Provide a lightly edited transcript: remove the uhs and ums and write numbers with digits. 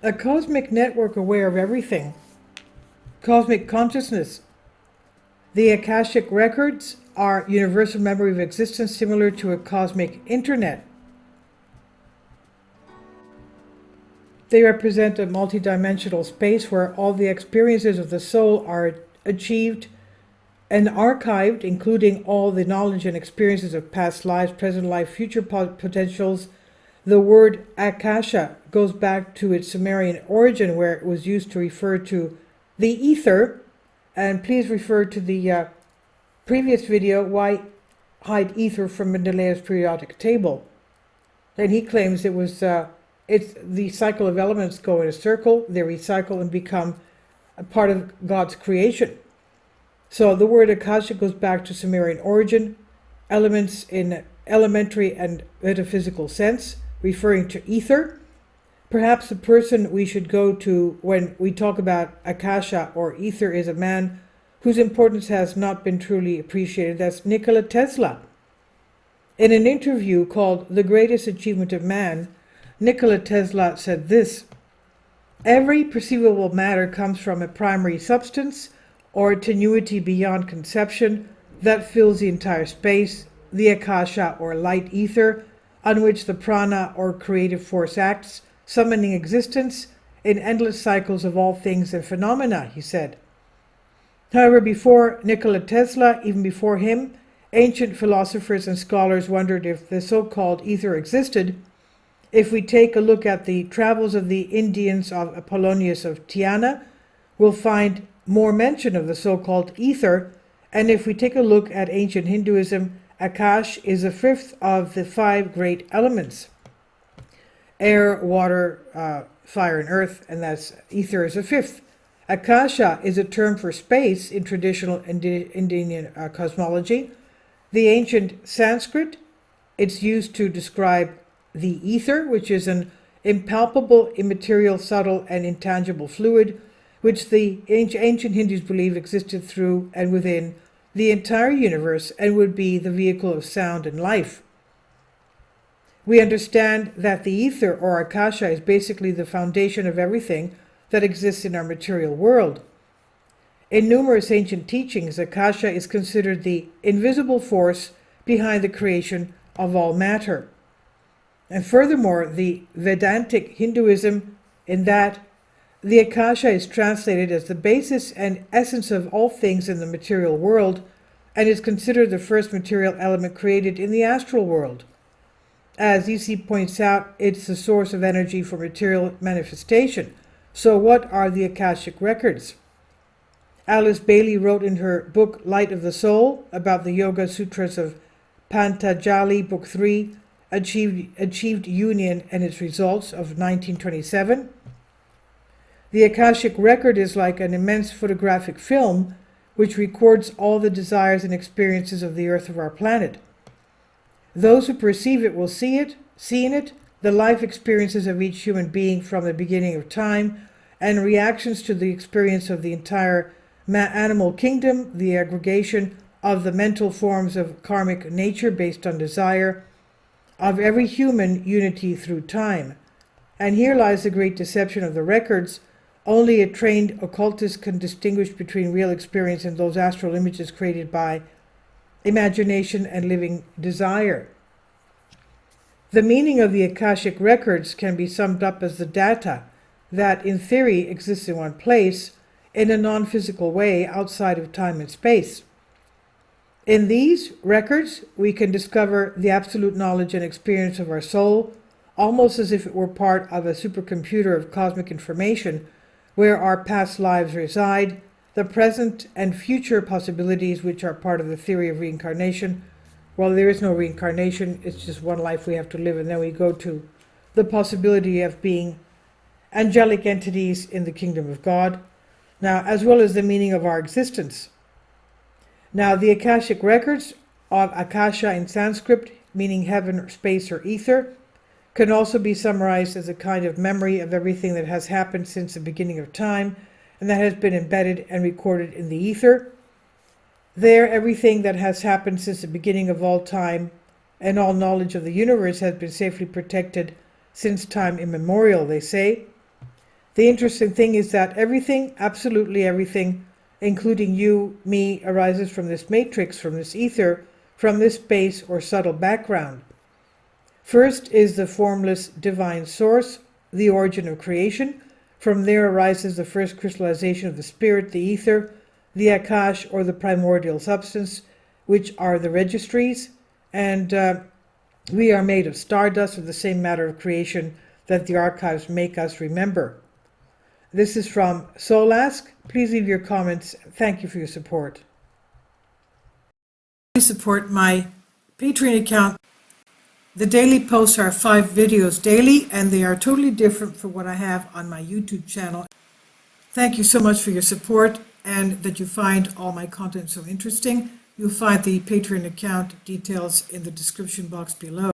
A cosmic network aware of everything. Cosmic consciousness. The Akashic records are universal memory of existence similar to a cosmic internet. They represent a multidimensional space where all the experiences of the soul are achieved and archived, including all the knowledge and experiences of past lives, present life, future potentials. The word Akasha goes back to its Sumerian origin, where it was used to refer to the ether. And please refer to the previous video, Why Hide Ether from Mendeleev's Periodic Table. And he claims it's the cycle of elements go in a circle, they recycle and become a part of God's creation. So the word Akasha goes back to Sumerian origin, elements in elementary and metaphysical sense, referring to ether. Perhaps the person we should go to when we talk about Akasha or ether is a man whose importance has not been truly appreciated. That's Nikola Tesla. In an interview called The Greatest Achievement of Man, Nikola Tesla said this: "Every perceivable matter comes from a primary substance or tenuity beyond conception that fills the entire space, the Akasha or light ether, on which the prana or creative force acts, summoning existence in endless cycles of all things and phenomena," he said. However, before Nikola Tesla, even before him, ancient philosophers and scholars wondered if the so-called ether existed. If we take a look at the travels of the Indians of Apollonius of Tyana, we'll find more mention of the so-called ether. And if we take a look at ancient Hinduism, Akash is a fifth of the 5 great elements: air, water, fire, and earth, and that's ether is a fifth. Akasha is a term for space in traditional Indian cosmology. The ancient Sanskrit, it's used to describe the ether, which is an impalpable, immaterial, subtle, and intangible fluid, which the ancient Hindus believe existed through and within the entire universe and would be the vehicle of sound and life. We understand that the ether, or Akasha, is basically the foundation of everything that exists in our material world. In numerous ancient teachings, Akasha is considered the invisible force behind the creation of all matter. And furthermore, the Vedantic Hinduism, in that the Akasha is translated as the basis and essence of all things in the material world, and is considered the first material element created in the astral world. As E.C. points out, it's the source of energy for material manifestation. So what are the Akashic records? Alice Bailey wrote in her book Light of the Soul about the Yoga Sutras of Patanjali, Book 3, Achieved Union and its Results, of 1927. The Akashic record is like an immense photographic film which records all the desires and experiences of the earth of our planet. Those who perceive it will see in it the life experiences of each human being from the beginning of time, and reactions to the experience of the entire animal kingdom, the aggregation of the mental forms of karmic nature based on desire, of every human unity through time. And here lies the great deception of the records. Only a trained occultist can distinguish between real experience and those astral images created by imagination and living desire. The meaning of the Akashic records can be summed up as the data that, in theory, exists in one place, in a non-physical way outside of time and space. In these records, we can discover the absolute knowledge and experience of our soul, almost as if it were part of a supercomputer of cosmic information, where our past lives reside, the present and future possibilities which are part of the theory of reincarnation. Well, there is no reincarnation, it's just one life we have to live, and then we go to the possibility of being angelic entities in the kingdom of God. Now, as well as the meaning of our existence. Now, the Akashic records of Akasha in Sanskrit, meaning heaven or space or ether, can also be summarized as a kind of memory of everything that has happened since the beginning of time, and that has been embedded and recorded in the ether. There, everything that has happened since the beginning of all time and all knowledge of the universe has been safely protected since time immemorial, they say. The interesting thing is that everything, absolutely everything, including you, me, arises from this matrix, from this ether, from this space or subtle background. First is the formless divine source, the origin of creation. From there arises the first crystallization of the spirit, the ether, the akash or the primordial substance, which are the registries, and we are made of stardust, of the same matter of creation that the archives make us remember. This is from Soul Ask. Please leave your comments. Thank you for your support. Please support my Patreon account. The daily posts are 5 videos daily, and they are totally different from what I have on my YouTube channel. Thank you so much for your support and that you find all my content so interesting. You'll find the Patreon account details in the description box below.